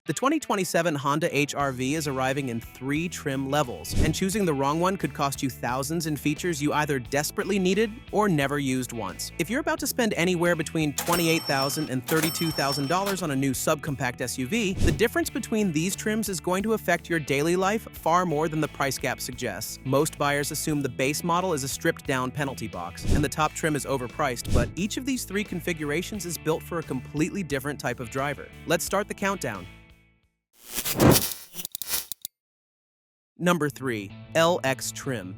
The 2027 Honda HR-V is arriving in 3 trim levels, and choosing the wrong one could cost you thousands in features you either desperately needed or never used once. If you're about to spend anywhere between $28,000 and $32,000 on a new subcompact SUV, the difference between these trims is going to affect your daily life far more than the price gap suggests. Most buyers assume the base model is a stripped-down penalty box, and the top trim is overpriced, but each of these 3 configurations is built for a completely different type of driver. Let's start the countdown. Number 3. LX Trim.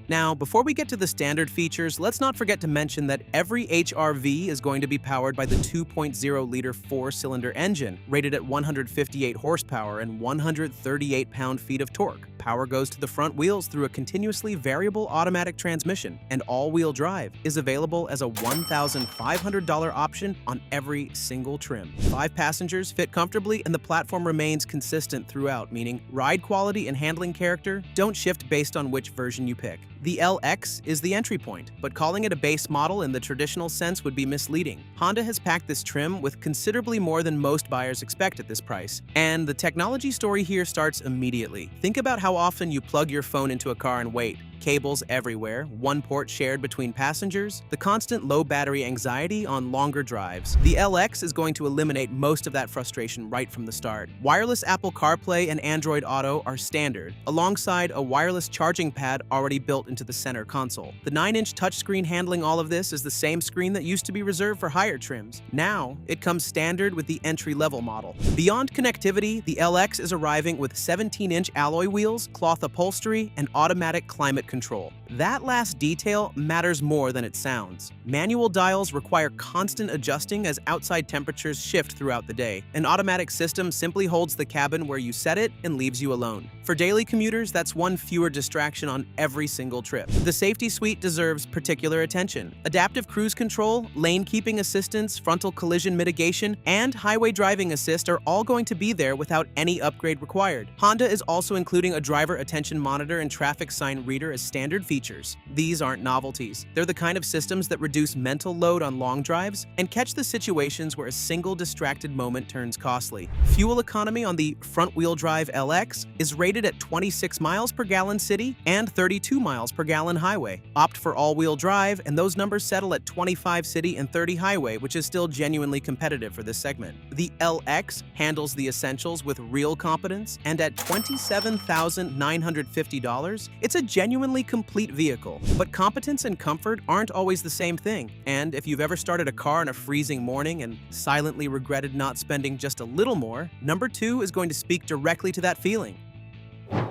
Now, before we get to the standard features, let's not forget to mention that every HR-V is going to be powered by the 2.0-liter 4-cylinder engine, rated at 158 horsepower and 138 pound-feet of torque. Power goes to the front wheels through a continuously variable automatic transmission, and all-wheel drive is available as a $1,500 option on every single trim. 5 passengers fit comfortably, and the platform remains consistent throughout, meaning ride quality and handling character don't shift based on which version you pick. The LX is the entry point, but calling it a base model in the traditional sense would be misleading. Honda has packed this trim with considerably more than most buyers expect at this price, and the technology story here starts immediately. Think about how often you plug your phone into a car and wait. Cables everywhere, one port shared between passengers, the constant low battery anxiety on longer drives. The LX is going to eliminate most of that frustration right from the start. Wireless Apple CarPlay and Android Auto are standard, alongside a wireless charging pad already built into the center console. The 9-inch touchscreen handling all of this is the same screen that used to be reserved for higher trims. Now, it comes standard with the entry-level model. Beyond connectivity, the LX is arriving with 17-inch alloy wheels, cloth upholstery, and automatic climate control. That last detail matters more than it sounds. Manual dials require constant adjusting as outside temperatures shift throughout the day. An automatic system simply holds the cabin where you set it and leaves you alone. For daily commuters, that's one fewer distraction on every single trip. The safety suite deserves particular attention. Adaptive cruise control, lane keeping assistance, frontal collision mitigation, and highway driving assist are all going to be there without any upgrade required. Honda is also including a driver attention monitor and traffic sign reader as standard features. These aren't novelties. They're the kind of systems that reduce mental load on long drives and catch the situations where a single distracted moment turns costly. Fuel economy on the front-wheel drive LX is rated at 26 miles per gallon city and 32 miles per gallon highway. Opt for all-wheel drive, and those numbers settle at 25 city and 30 highway, which is still genuinely competitive for this segment. The LX handles the essentials with real competence, and at $27,950, it's a genuinely complete vehicle. But competence and comfort aren't always the same thing, and if you've ever started a car on a freezing morning and silently regretted not spending just a little more, number 2 is going to speak directly to that feeling.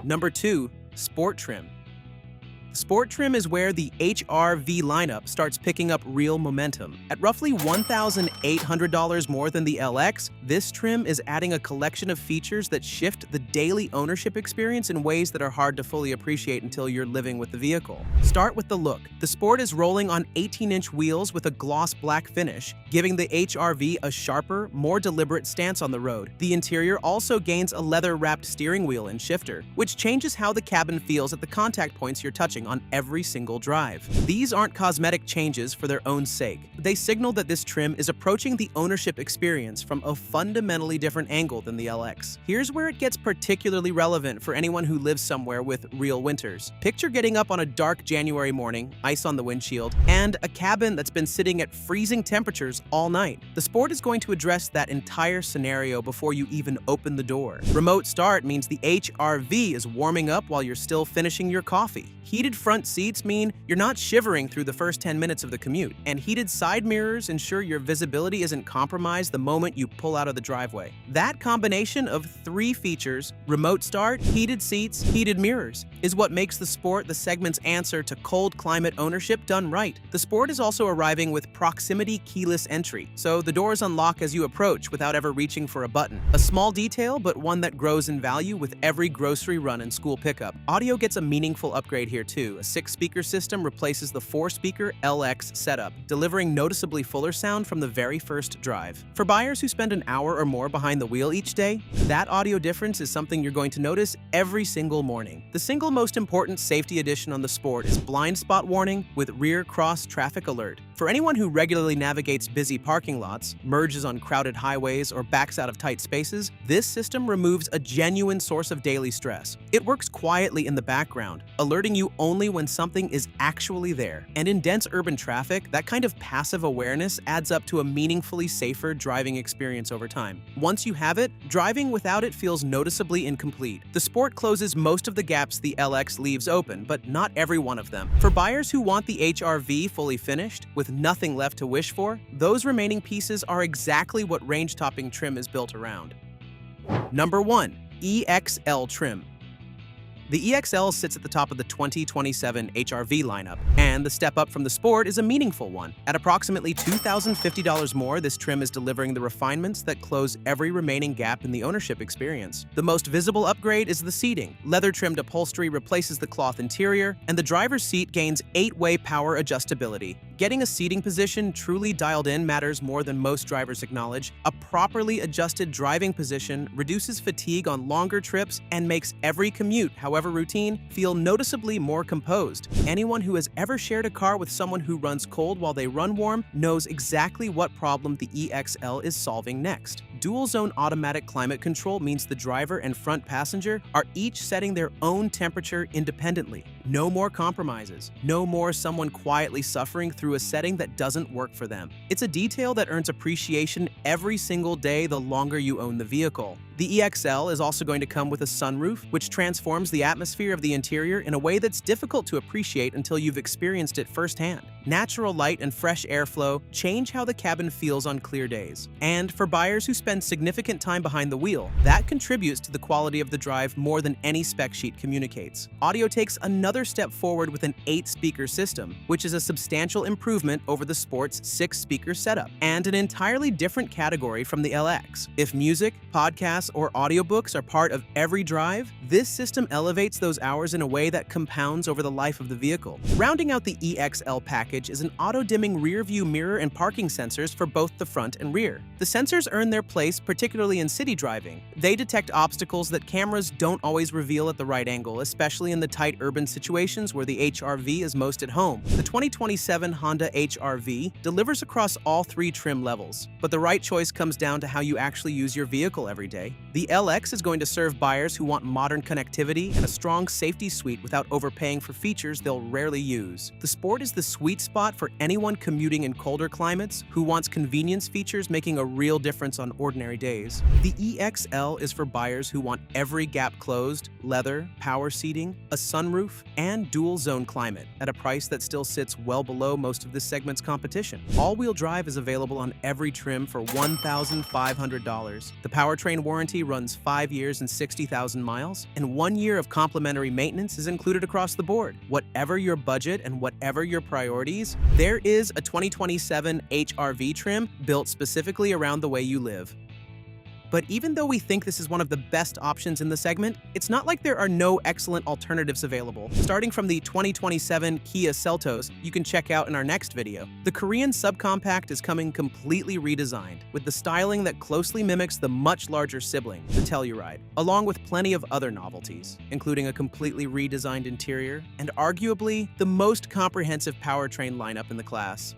Number 2. Sport Trim. Sport Trim is where the HR-V lineup starts picking up real momentum. At roughly $1,800 more than the LX, this trim is adding a collection of features that shift the daily ownership experience in ways that are hard to fully appreciate until you're living with the vehicle. Start with the look. The Sport is rolling on 18-inch wheels with a gloss black finish, giving the HR-V a sharper, more deliberate stance on the road. The interior also gains a leather-wrapped steering wheel and shifter, which changes how the cabin feels at the contact points you're touching on every single drive. These aren't cosmetic changes for their own sake. They signal that this trim is approaching the ownership experience from a fundamentally different angle than the LX. Here's where it gets particularly relevant for anyone who lives somewhere with real winters. Picture getting up on a dark January morning, ice on the windshield, and a cabin that's been sitting at freezing temperatures all night. The Sport is going to address that entire scenario before you even open the door. Remote start means the HR-V is warming up while you're still finishing your coffee. Heated front seats mean you're not shivering through the first 10 minutes of the commute, and heated side mirrors ensure your visibility isn't compromised the moment you pull out of the driveway. That combination of 3 features, remote start, heated seats, heated mirrors, is what makes the Sport the segment's answer to cold climate ownership done right. The Sport is also arriving with proximity keyless entry, so the doors unlock as you approach without ever reaching for a button. A small detail, but one that grows in value with every grocery run and school pickup. Audio gets a meaningful upgrade here too. A 6-speaker system replaces the 4-speaker LX setup, delivering noticeably fuller sound from the very first drive. For buyers who spend an hour or more behind the wheel each day, that audio difference is something you're going to notice every single morning. The single most important safety addition on the Sport is blind spot warning with rear cross traffic alert. For anyone who regularly navigates busy parking lots, merges on crowded highways, or backs out of tight spaces, this system removes a genuine source of daily stress. It works quietly in the background, alerting you only when something is actually there. And in dense urban traffic, that kind of passive awareness adds up to a meaningfully safer driving experience over time. Once you have it, driving without it feels noticeably incomplete. The Sport closes most of the gaps the LX leaves open, but not every one of them. For buyers who want the HR-V fully finished, with nothing left to wish for, those remaining pieces are exactly what range-topping trim is built around. Number 1. EXL trim. The EXL sits at the top of the 2027 HR-V lineup, and the step up from the Sport is a meaningful one. At approximately $2,050 more, this trim is delivering the refinements that close every remaining gap in the ownership experience. The most visible upgrade is the seating. Leather-trimmed upholstery replaces the cloth interior, and the driver's seat gains 8-way power adjustability. Getting a seating position truly dialed in matters more than most drivers acknowledge. A properly adjusted driving position reduces fatigue on longer trips and makes every commute, however routine, feel noticeably more composed. Anyone who has ever shared a car with someone who runs cold while they run warm knows exactly what problem the EXL is solving next. Dual-zone automatic climate control means the driver and front passenger are each setting their own temperature independently. No more compromises. No more someone quietly suffering through a setting that doesn't work for them. It's a detail that earns appreciation every single day the longer you own the vehicle. The EXL is also going to come with a sunroof, which transforms the atmosphere of the interior in a way that's difficult to appreciate until you've experienced it firsthand. Natural light and fresh airflow change how the cabin feels on clear days. And for buyers who spend significant time behind the wheel, that contributes to the quality of the drive more than any spec sheet communicates. Audio takes another step forward with an 8-speaker system, which is a substantial improvement over the Sport's 6-speaker setup, and an entirely different category from the LX. If music, podcasts, or audiobooks are part of every drive, this system elevates those hours in a way that compounds over the life of the vehicle. Rounding out the EXL package is an auto-dimming rear-view mirror and parking sensors for both the front and rear. The sensors earn their place particularly in city driving. They detect obstacles that cameras don't always reveal at the right angle, especially in the tight urban situations where the HR-V is most at home. The 2027 Honda HR-V delivers across all 3 trim levels, but the right choice comes down to how you actually use your vehicle every day. The LX is going to serve buyers who want modern connectivity and a strong safety suite without overpaying for features they'll rarely use. The Sport is the sweet spot for anyone commuting in colder climates who wants convenience features making a real difference on ordinary days. The EXL is for buyers who want every gap closed, leather, power seating, a sunroof, and dual-zone climate at a price that still sits well below most of this segment's competition. All-wheel drive is available on every trim for $1,500. The powertrain warranty runs 5 years and 60,000 miles, and 1 year of complimentary maintenance is included across the board. Whatever your budget and whatever your priorities, there is a 2027 HR-V trim built specifically around the way you live. But even though we think this is one of the best options in the segment, it's not like there are no excellent alternatives available. Starting from the 2027 Kia Seltos, you can check out in our next video. The Korean subcompact is coming completely redesigned, with the styling that closely mimics the much larger sibling, the Telluride, along with plenty of other novelties, including a completely redesigned interior and arguably the most comprehensive powertrain lineup in the class.